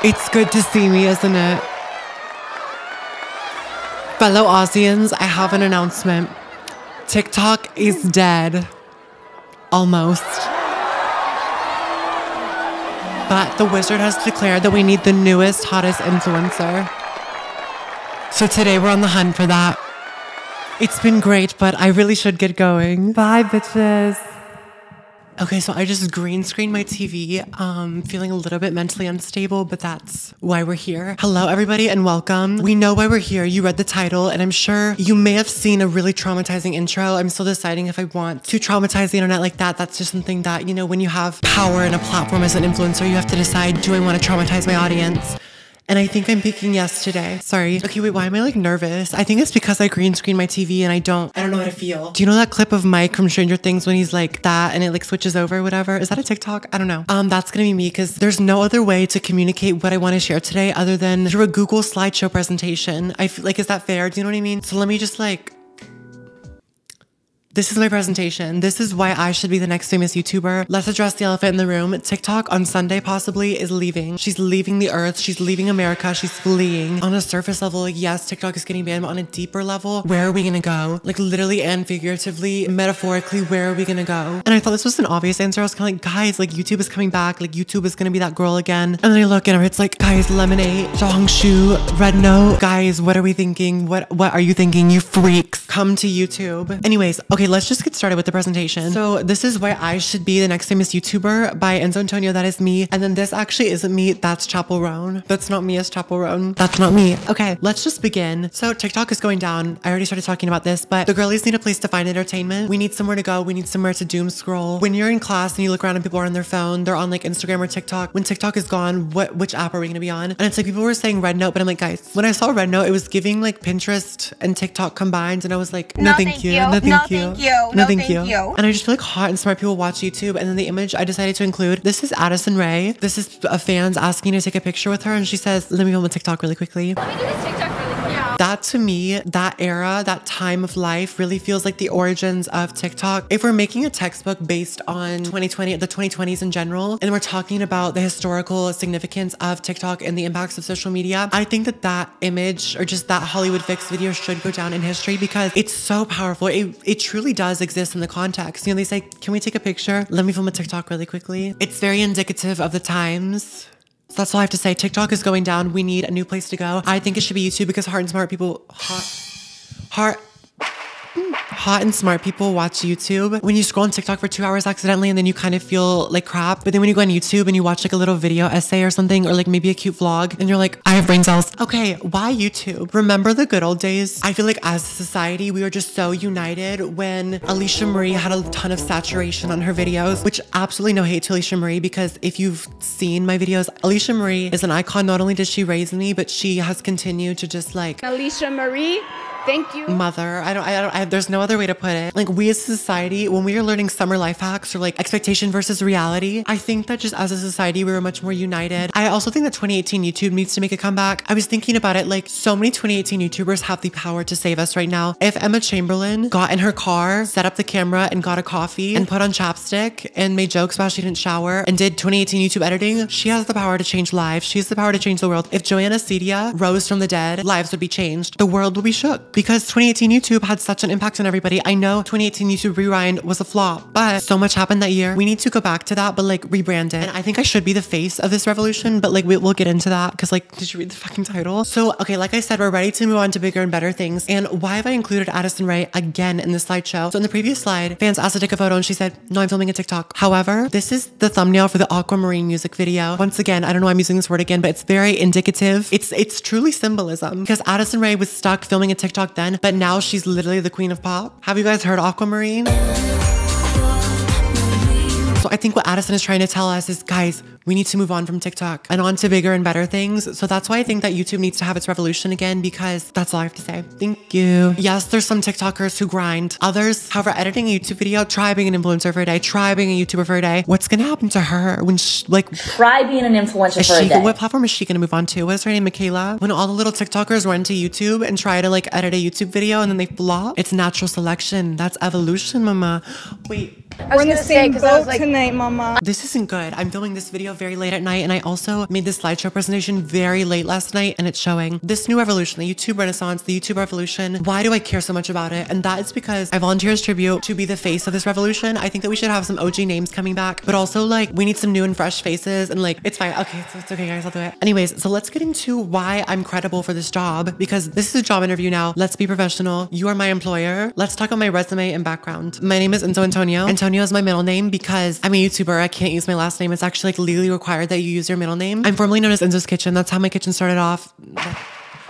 It's good to see me, isn't it? Fellow Aussians, I have an announcement. TikTok is dead. Almost. But the wizard has declared that we need the newest, hottest influencer. So today we're on the hunt for that. It's been great, but I really should get going. Bye, bitches. Okay, so I just green screened my TV, feeling a little bit mentally unstable, but that's why we're here. Hello, everybody, and welcome. We know why we're here. You read the title, and I'm sure you may have seen a really traumatizing intro. I'm still deciding if I want to traumatize the internet like that. That's just something that, you know, when you have power and a platform as an influencer, you have to decide, do I want to traumatize my audience? And I think I'm picking yes today. Sorry. Okay, wait, why am I like nervous? I think it's because I green screen my TV and I don't know how to feel. Do you know that clip of Mike from Stranger Things when he's like that and it like switches over or whatever? Is that a TikTok? I don't know. That's gonna be me because there's no other way to communicate what I want to share today other than through a Google slideshow presentation. I feel like, is that fair? Do you know what I mean? So let me just like, this is my presentation. This is why I should be the next famous YouTuber. Let's address the elephant in the room. TikTok on Sunday possibly is leaving. She's leaving the earth. She's leaving America. She's fleeing. On a surface level, like, yes, TikTok is getting banned, but on a deeper level, where are we gonna go? Like literally and figuratively, metaphorically, where are we gonna go? And I thought this was an obvious answer. I was kind of like, guys, like YouTube is coming back. Like YouTube is gonna be that girl again. And then I look at her, it's like, guys, Lemonade, Zhongshu, Red Note. Guys, what are we thinking? What are you thinking, you freaks? Come to YouTube. Anyways, okay, let's just get started with the presentation. So this is why I should be the next famous YouTuber by Enzo Antonio. That is me. And then this actually isn't me. That's Chapel Roan. That's not me as Chapel Roan. That's not me. Okay, let's just begin. So TikTok is going down. I already started talking about this, but the girlies need a place to find entertainment. We need somewhere to go. We need somewhere to doom scroll. When you're in class and you look around and people are on their phone, they're on like Instagram or TikTok. When TikTok is gone, which app are we gonna be on? And it's like people were saying Red Note, but I'm like, guys, when I saw Red Note, it was giving like Pinterest and TikTok combined, and I was like, no, thank you. No, thank you. No, thank you. And I just feel like hot and smart people watch YouTube. And then the image I decided to include, this is Addison Rae. This is a fans asking to take a picture with her. And she says, let me film a TikTok really quickly. Let me do this TikTok really quick. Yeah. That to me, that era, that time of life really feels like the origins of TikTok. If we're making a textbook based on 2020, the 2020s in general, and we're talking about the historical significance of TikTok and the impacts of social media, I think that that image or just that Hollywood Fix video should go down in history because it's so powerful. It truly does exist in the context. You know, they say, can we take a picture? Let me film a TikTok really quickly. It's very indicative of the times. So that's all I have to say. TikTok is going down. We need a new place to go. I think it should be YouTube because hot and smart people, hot and smart people watch YouTube. When you scroll on TikTok for 2 hours accidentally and then you kind of feel like crap. But then when you go on YouTube and you watch like a little video essay or something, or like maybe a cute vlog, and you're like, I have brain cells. Okay, why YouTube? Remember the good old days? I feel like as a society, we were just so united when Alicia Marie had a ton of saturation on her videos, which absolutely no hate to Alicia Marie, because if you've seen my videos, Alicia Marie is an icon. Not only did she raise me, but she has continued to just like, Alicia Marie, thank you. Mother. There's no other way to put it. Like we as a society, when we are learning summer life hacks or like expectation versus reality, I think that just as a society, we were much more united. I also think that 2018 YouTube needs to make a comeback. I was thinking about it, like so many 2018 YouTubers have the power to save us right now. If Emma Chamberlain got in her car, set up the camera and got a coffee and put on chapstick and made jokes about she didn't shower and did 2018 YouTube editing, she has the power to change lives. She has the power to change the world. If Joanna Cedia rose from the dead, lives would be changed. The world would be shook. Because 2018 YouTube had such an impact on everybody. I know 2018 YouTube Rewind was a flop, but so much happened that year. We need to go back to that, but like rebrand it. And I think I should be the face of this revolution, but like we'll get into that because like, did you read the fucking title? So, okay, like I said, we're ready to move on to bigger and better things. And why have I included Addison Rae again in the slideshow? So in the previous slide, fans asked to take a photo and she said, no, I'm filming a TikTok. However, this is the thumbnail for the Aquamarine music video. Once again, I don't know why I'm using this word again, but it's very indicative. It's truly symbolism because Addison Rae was stuck filming a TikTok then, but now she's literally the queen of pop. Have you guys heard Aquamarine? So I think what Addison is trying to tell us is, guys, we need to move on from TikTok and on to bigger and better things. So that's why I think that YouTube needs to have its revolution again, because that's all I have to say. Thank you. Yes, there's some TikTokers who grind. Others, however, editing a YouTube video, try being an influencer for a day, try being a YouTuber for a day. What's gonna happen to her when she, like, try being an influencer for a day? What platform is she gonna move on to? What is her name, Michaela? When all the little TikTokers run to YouTube and try to like edit a YouTube video and then they flop, it's natural selection. That's evolution, mama. Wait. We're in the same boat tonight, mama. This isn't good. I'm filming this video very late at night, and I also made this slideshow presentation very late last night, and it's showing this new revolution, the YouTube renaissance, the YouTube revolution. Why do I care so much about it? And that is because I volunteer as tribute to be the face of this revolution. I think that we should have some OG names coming back, but also like we need some new and fresh faces, and like it's fine. Okay, so it's okay, guys. I'll do it. Anyways, so let's get into why I'm credible for this job, because this is a job interview now. Let's be professional. You are my employer. Let's talk about my resume and background. My name is Enzo Antonio. Antonio is my middle name because I'm a YouTuber. I can't use my last name. It's actually like legally required that you use your middle name. I'm formerly known as Enzo's Kitchen. That's how my kitchen started off.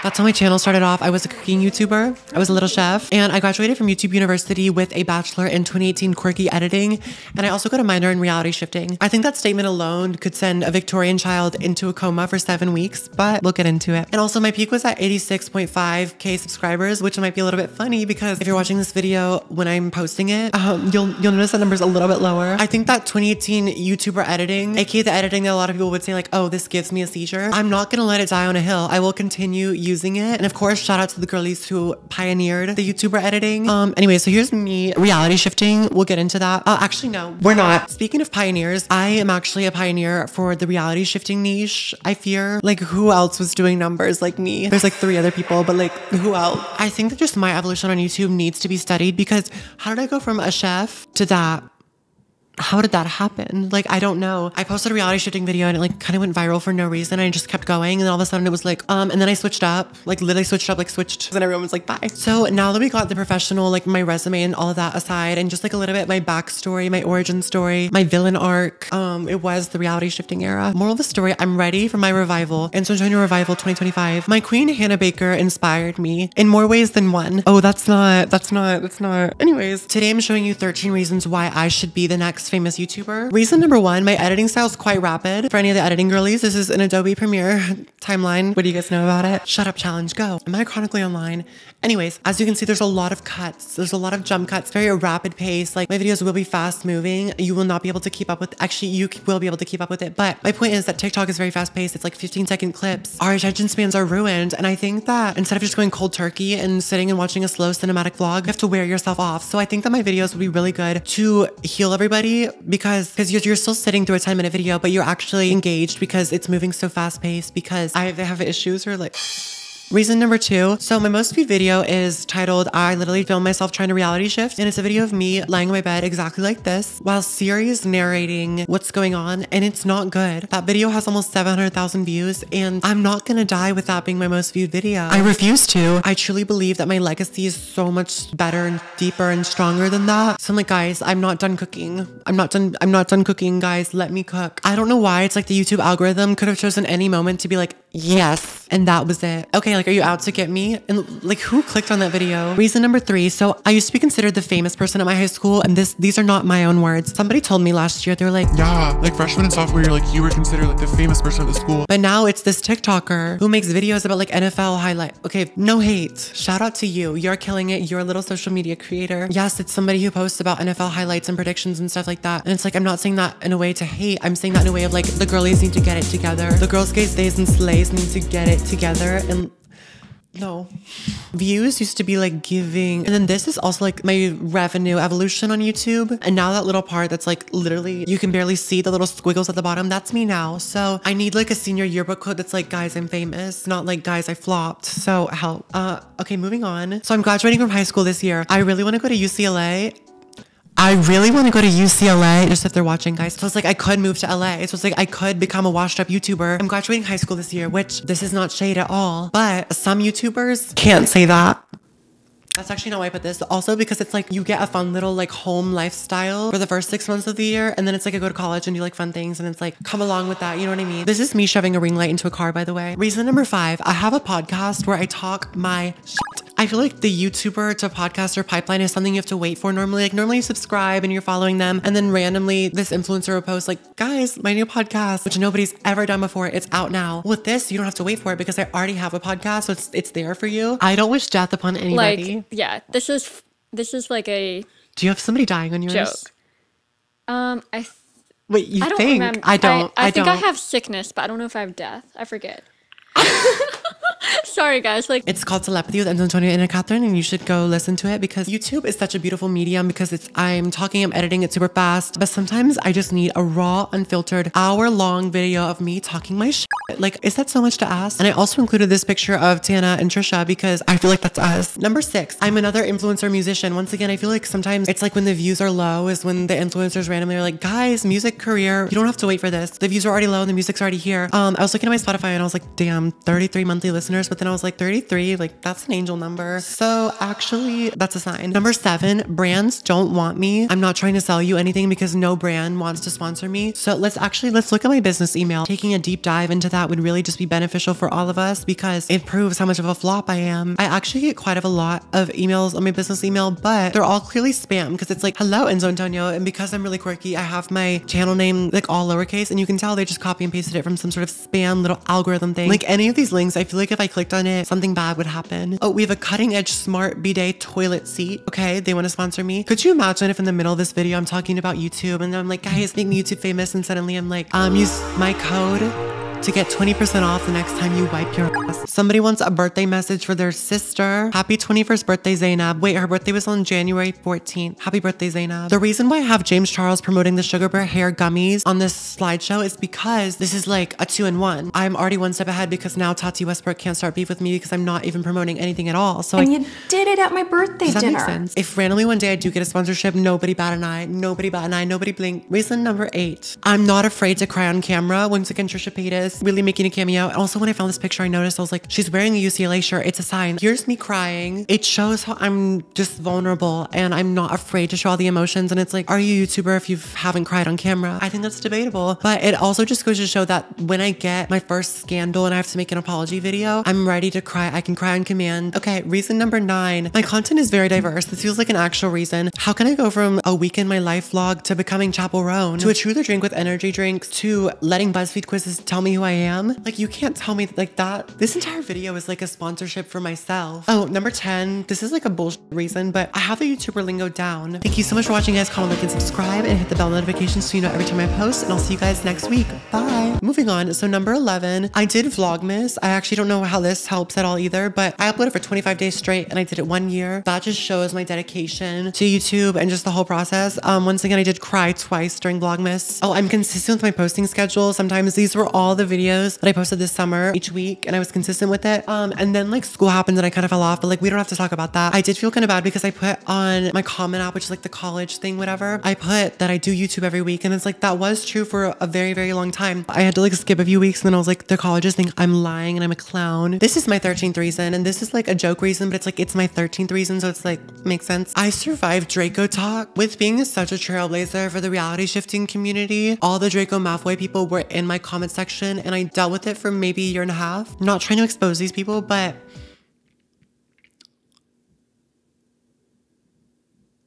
That's how my channel started off. I was a cooking YouTuber. I was a little chef, and I graduated from YouTube University with a bachelor in 2018 quirky editing, and I also got a minor in reality shifting. I think that statement alone could send a Victorian child into a coma for 7 weeks, but we'll get into it. And also my peak was at 86.5K subscribers, which might be a little bit funny because if you're watching this video when I'm posting it, you'll notice that number's a little bit lower. I think that 2018 YouTuber editing, aka the editing that a lot of people would say like, oh, this gives me a seizure. I'm not gonna let it die on a hill. I will continue using it. And of course, shout out to the girlies who pioneered the YouTuber editing. Anyway, so here's me reality shifting. We'll get into that. Actually, no, we're not. Speaking of pioneers, I am actually a pioneer for the reality shifting niche. I fear, like, who else was doing numbers like me? There's like 3 other people, but like, who else? I think that just my evolution on YouTube needs to be studied, because how did I go from a chef to that? How did that happen? Like, I don't know. I posted a reality shifting video and it like kind of went viral for no reason. I just kept going, and then all of a sudden it was like, and then I switched up, like literally switched up, like switched, and everyone was like, bye. So now that we got the professional, like my resume and all of that aside, and just like a little bit my backstory, my origin story, my villain arc, it was the reality shifting era. Moral of the story, I'm ready for my revival. And so joining Revival 2025. My queen Hannah Baker inspired me in more ways than one. Oh, that's not. Anyways, today I'm showing you 13 reasons why I should be the next famous YouTuber. Reason number 1, my editing style is quite rapid. For any of the editing girlies, this is an Adobe Premiere timeline. What do you guys know about it? Shut up challenge, go. Am I chronically online? Anyways, as you can see, there's a lot of cuts. There's a lot of jump cuts, very rapid pace. Like my videos will be fast moving. You will not be able to keep up with, actually you will be able to keep up with it. But my point is that TikTok is very fast paced. It's like 15-second clips. Our attention spans are ruined. And I think that instead of just going cold turkey and sitting and watching a slow cinematic vlog, you have to wear yourself off. So I think that my videos would be really good to heal everybody, because you're still sitting through a 10-minute video, but you're actually engaged because it's moving so fast paced, because they have issues or like. Reason number 2. So my most viewed video is titled, I literally filmed myself trying to reality shift. And it's a video of me lying on my bed exactly like this while Siri is narrating what's going on. And it's not good. That video has almost 700,000 views, and I'm not gonna die with that being my most viewed video. I refuse to. I truly believe that my legacy is so much better and deeper and stronger than that. So I'm like, guys, I'm not done cooking. I'm not done cooking, guys. Let me cook. I don't know why. It's like the YouTube algorithm could have chosen any moment to be like, yes. And that was it. Okay, like, are you out to get me? And like, who clicked on that video? Reason number 3. So I used to be considered the famous person at my high school, and these are not my own words. Somebody told me last year, they were like, yeah, like freshman and sophomore year, like you were considered like the famous person at the school. But now it's this TikToker who makes videos about like NFL highlight. Okay, no hate. Shout out to you. You're killing it. You're a little social media creator. Yes, it's somebody who posts about NFL highlights and predictions and stuff like that. And it's like, I'm not saying that in a way to hate. I'm saying that in a way of like, the girlies need to get it together. The girls, gays, stays, and slays need to get it together. And no. Views used to be like giving. And then this is also like my revenue evolution on YouTube. And now that little part that's like literally, you can barely see the little squiggles at the bottom. That's me now. So I need like a senior yearbook quote that's like, guys, I'm famous. Not like, guys, I flopped. So help. Okay, moving on. So I'm graduating from high school this year. I really want to go to UCLA. Just if they're watching, guys. So it's like I could move to LA. So it's like I could become a washed up YouTuber. I'm graduating high school this year, which this is not shade at all, but some YouTubers can't say that. That's actually not why I put this. Also because it's like you get a fun little like home lifestyle for the first 6 months of the year. And then it's like I go to college and do like fun things, and it's like come along with that. You know what I mean? This is me shoving a ring light into a car, by the way. Reason number 5, I have a podcast where I talk my shit. I feel like the YouTuber to podcaster pipeline is something you have to wait for normally. Like normally you subscribe and you're following them, and then randomly this influencer will post like, guys, my new podcast, which nobody's ever done before. It's out now. With this, you don't have to wait for it because I already have a podcast. So it's there for you. I don't wish death upon anybody. Like, yeah, this is like a Do you have somebody dying on yours? joke. Wait, you I don't think? remember. I don't. I think I have sickness, but I don't know if I have death. I forget. Sorry guys, like it's called Telepathy with Enzo, Antonio, and Catherine, and you should go listen to it because YouTube is such a beautiful medium because I'm talking, I'm editing it super fast, but sometimes I just need a raw, unfiltered, hour-long video of me talking my shit. Like, is that so much to ask? And I also included this picture of Tana and Trisha because I feel like that's us. Number 6, I'm another influencer musician. Once again, I feel like sometimes it's like when the views are low is when the influencers randomly are like, guys, music career, you don't have to wait for this. The views are already low and the music's already here. I was looking at my Spotify and I was like, damn, 33 monthly listeners. But then I was like, 33, like that's an angel number. So actually that's a sign. Number 7, brands don't want me. I'm not trying to sell you anything because no brand wants to sponsor me. So let's look at my business email. Taking a deep dive into that would really just be beneficial for all of us because it proves how much of a flop I am. I actually get quite a lot of emails on my business email, but they're all clearly spam because it's like, hello, Enzo Antonio. And because I'm really quirky, I have my channel name like all lowercase and you can tell they just copy and pasted it from some sort of spam little algorithm thing. Like any of these links, I feel like if I clicked on it, something bad would happen. Oh, we have a cutting edge smart bidet toilet seat. Okay, they want to sponsor me. Could you imagine if in the middle of this video, I'm talking about YouTube and I'm like, guys, make me YouTube famous. And suddenly I'm like, use my code to get 20% off the next time you wipe your ass. Somebody wants a birthday message for their sister. Happy 21st birthday, Zainab. Wait, her birthday was on January 14th. Happy birthday, Zainab. The reason why I have James Charles promoting the Sugar Bear hair gummies on this slideshow is because this is like a 2-in-1. I'm already one step ahead because now Tati Westbrook can't start beef with me because I'm not even promoting anything at all. So you did it at my birthday dinner. Does that dinner. make sense? If randomly one day I do get a sponsorship, nobody bat an eye, nobody bat an eye, nobody blink. Reason number 8, I'm not afraid to cry on camera. Once again, Trisha Paytas really making a cameo. And also when I found this picture, I noticed I was like, she's wearing a UCLA shirt. It's a sign. Here's me crying. It shows how I'm just vulnerable and I'm not afraid to show all the emotions. And it's like, are you a YouTuber if you haven't cried on camera? I think that's debatable. But it also just goes to show that when I get my first scandal and I have to make an apology video, I'm ready to cry. I can cry on command. Okay, reason number 9. My content is very diverse. This feels like an actual reason. How can I go from a week in my life vlog to becoming Chapel Roan to a Truth or Drink with energy drinks to letting BuzzFeed quizzes tell me who I am? Like, you can't tell me like that. This entire video is like a sponsorship for myself. Oh, number 10. This is like a bullshit reason, but I have the YouTuber lingo down. Thank you so much for watching, guys. Comment, like, and subscribe, and hit the bell notifications so you know every time I post. And I'll see you guys next week. Bye. Moving on. So number 11, I did Vlogmas. I actually don't know how this helps at all either, but I uploaded for 25 days straight, and I did it 1 year. That just shows my dedication to YouTube and just the whole process. Once again, I did cry twice during Vlogmas. Oh, I'm consistent with my posting schedule. Sometimes these were all the videos that I posted this summer each week, and I was consistent with it. And then like school happened and I kind of fell off, but like we don't have to talk about that. I did feel kind of bad because I put on my comment app, which is like the college thing, whatever. I put that I do YouTube every week, and it's like that was true for a very, very long time. I had to like skip a few weeks, and then I was like, the colleges think I'm lying and I'm a clown. This is my 13th reason, and this is like a joke reason, but it's like it's my 13th reason, so it's like makes sense. I survived Draco talk. With being such a trailblazer for the reality shifting community, all the Draco Malfoy people were in my comment section, and I dealt with it for maybe a year and a half. I'm not trying to expose these people, but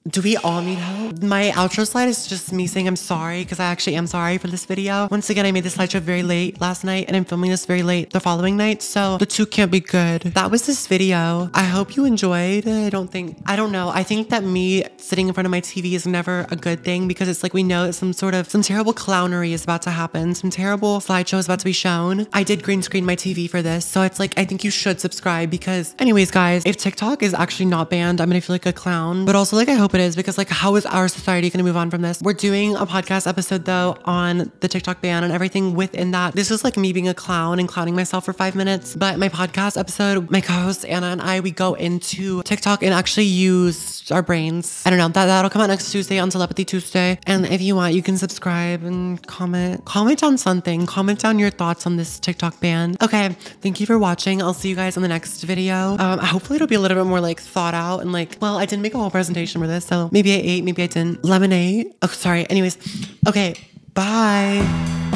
do we all need help? My outro slide is just me saying I'm sorry because I actually am sorry for this video. Once again, I made this slideshow very late last night and I'm filming this very late the following night, so the two can't be good. That was this video. I hope you enjoyed. I don't know. I think that me sitting in front of my TV is never a good thing because it's like we know that some terrible clownery is about to happen. Some terrible slideshow is about to be shown. I did green screen my TV for this, so it's like I think you should subscribe because anyways, guys, if TikTok is actually not banned, I'm gonna feel like a clown. But also like I hope it is because like how is our society going to move on from this? We're doing a podcast episode though on the TikTok ban and everything within that. This is like me being a clown and clowning myself for 5 minutes. But my podcast episode, my co-host Anna and I, we go into TikTok and actually use our brains. I don't know, that'll come out next Tuesday on Telepathy Tuesday. And if you want, you can subscribe and comment on something. Comment down your thoughts on this TikTok ban. Okay, thank you for watching. I'll see you guys in the next video. Hopefully it'll be a little bit more like thought out and like, well, I didn't make a whole presentation for this, so maybe I ate, maybe I didn't. Lemonade. Oh, sorry. Anyways, okay, bye.